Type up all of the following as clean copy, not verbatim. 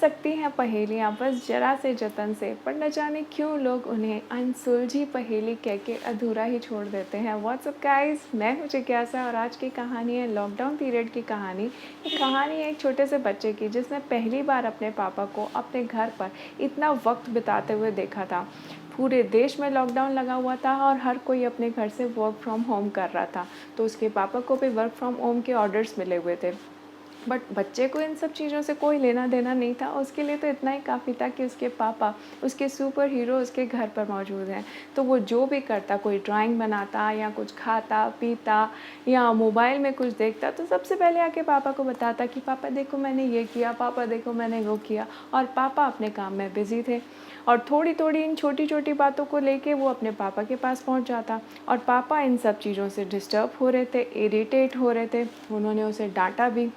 सकती हैं पहेलियाँ बस ज़रा से जतन से, पर न जाने क्यों लोग उन्हें अनसुलझी पहेली कह के अधूरा ही छोड़ देते हैं। व्हाट्स अप गाइस, मैं हूँ जिज्ञासा और आज की कहानी है लॉकडाउन पीरियड की कहानी। ये कहानी है एक छोटे से बच्चे की जिसने पहली बार अपने पापा को अपने घर पर इतना वक्त बिताते हुए देखा था। पूरे देश में लॉकडाउन लगा हुआ था और हर कोई अपने घर से वर्क फ्रॉम होम कर रहा था, तो उसके पापा को भी वर्क फ्रॉम होम के ऑर्डर्स मिले हुए थे। बट बच्चे को इन सब चीज़ों से कोई लेना देना नहीं था। उसके लिए तो इतना ही काफ़ी था कि उसके पापा, उसके सुपर हीरो उसके घर पर मौजूद हैं। तो वो जो भी करता, कोई ड्राइंग बनाता या कुछ खाता पीता या मोबाइल में कुछ देखता, तो सबसे पहले आके पापा को बताता कि पापा देखो मैंने ये किया, पापा देखो मैंने वो किया। और पापा अपने काम में बिज़ी थे और थोड़ी थोड़ी इन छोटी छोटी बातों को लेके वो अपने पापा के पास पहुंच जाता। और पापा इन सब चीज़ों से डिस्टर्ब हो रहे थे, इरिटेट हो रहे थे। उन्होंने उसे डांटा भी,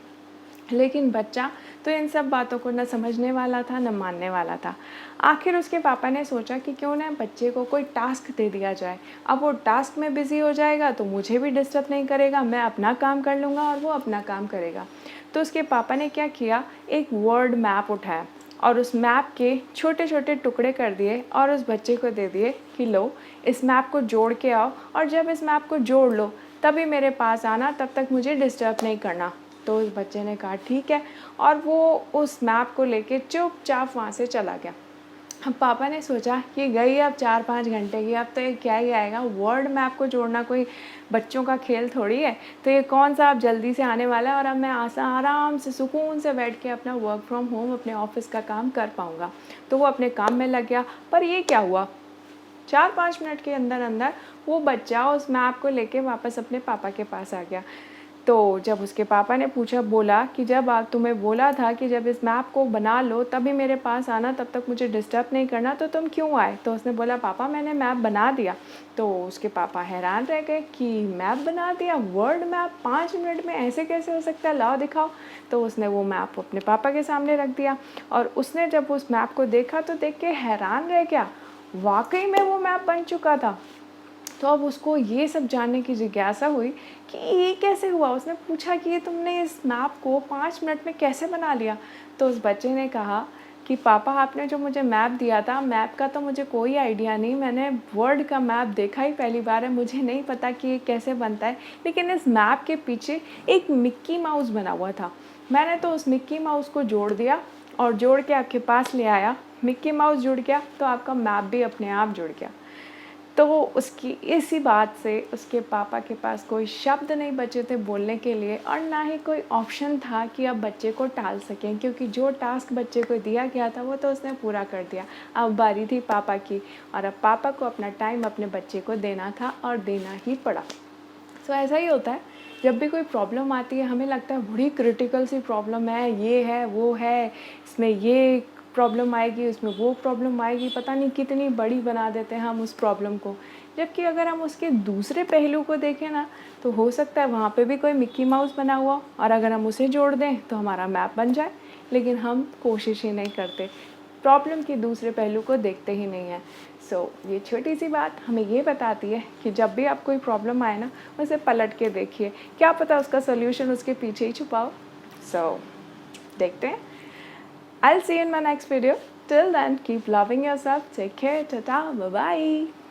लेकिन बच्चा तो इन सब बातों को न समझने वाला था न मानने वाला था। आखिर उसके पापा ने सोचा कि क्यों ना बच्चे को कोई टास्क दे दिया जाए। अब वो टास्क में बिज़ी हो जाएगा तो मुझे भी डिस्टर्ब नहीं करेगा, मैं अपना काम कर लूँगा और वो अपना काम करेगा। तो उसके पापा ने क्या किया, एक वर्ड मैप उठाया और उस मैप के छोटे छोटे टुकड़े कर दिए और उस बच्चे को दे दिए कि लो इस मैप को जोड़ के आओ, और जब इस मैप को जोड़ लो तभी मेरे पास आना, तब तक मुझे डिस्टर्ब नहीं करना। तो उस बच्चे ने कहा ठीक है, और वो उस मैप को लेके चुपचाप वहाँ से चला गया। अब पापा ने सोचा कि गई अब 4-5 घंटे की, अब तो ये क्या ही आएगा, वर्ड मैप को जोड़ना कोई बच्चों का खेल थोड़ी है, तो ये कौन सा अब जल्दी से आने वाला है और अब मैं आराम से सुकून से बैठ के अपना वर्क फ्रॉम होम अपने ऑफिस का काम कर पाऊँगा। तो वो अपने काम में लग गया। पर ये क्या हुआ, 4-5 मिनट के अंदर अंदर वो बच्चा उस मैप को लेके वापस अपने पापा के पास आ गया। तो जब उसके पापा ने पूछा, बोला कि जब तुम्हें बोला था कि जब इस मैप को बना लो तभी मेरे पास आना, तब तक मुझे डिस्टर्ब नहीं करना, तो तुम क्यों आए? तो उसने बोला पापा मैंने मैप बना दिया। तो उसके पापा हैरान रह गए कि मैप बना दिया, वर्ड मैप 5 मिनट में, ऐसे कैसे हो सकता है, लाओ दिखाओ। तो उसने वो मैप अपने पापा के सामने रख दिया और उसने जब उस मैप को देखा तो देख के हैरान रह गया, वाकई में वो मैप बन चुका था। तो अब उसको ये सब जानने की जिज्ञासा हुई कि ये कैसे हुआ। उसने पूछा कि ये तुमने इस मैप को 5 मिनट में कैसे बना लिया? तो उस बच्चे ने कहा कि पापा आपने जो मुझे मैप दिया था, मैप का तो मुझे कोई आइडिया नहीं, मैंने वर्ड का मैप देखा ही पहली बार है, मुझे नहीं पता कि ये कैसे बनता है। लेकिन इस मैप के पीछे एक मिक्की माउस बना हुआ था, मैंने तो उस मिक्की माउस को जोड़ दिया और जोड़ के आपके पास ले आया। मिक्की माउस जुड़ गया तो आपका मैप भी अपने आप जुड़ गया। तो उसकी इसी बात से उसके पापा के पास कोई शब्द नहीं बचे थे बोलने के लिए और ना ही कोई ऑप्शन था कि अब बच्चे को टाल सकें, क्योंकि जो टास्क बच्चे को दिया गया था वो तो उसने पूरा कर दिया। अब बारी थी पापा की, और अब पापा को अपना टाइम अपने बच्चे को देना था और देना ही पड़ा। तो ऐसा ही होता है, जब भी कोई प्रॉब्लम आती है हमें लगता है बड़ी क्रिटिकल सी प्रॉब्लम है, ये है वो है, इसमें ये प्रॉब्लम आएगी, उसमें वो प्रॉब्लम आएगी, पता नहीं कितनी बड़ी बना देते हैं हम उस प्रॉब्लम को। जबकि अगर हम उसके दूसरे पहलू को देखें ना, तो हो सकता है वहाँ पे भी कोई मिक्की माउस बना हुआ और अगर हम उसे जोड़ दें तो हमारा मैप बन जाए। लेकिन हम कोशिश ही नहीं करते, प्रॉब्लम के दूसरे पहलू को देखते ही नहीं हैं। ये छोटी सी बात हमें ये बताती है कि जब भी आप कोई प्रॉब्लम आए ना, उसे पलट के देखिए, क्या पता उसका सोल्यूशन उसके पीछे ही छुपा हो। देखते हैं। I'll see you in my next video. Till then, keep loving yourself. Take care. Ta-ta. Bye-bye.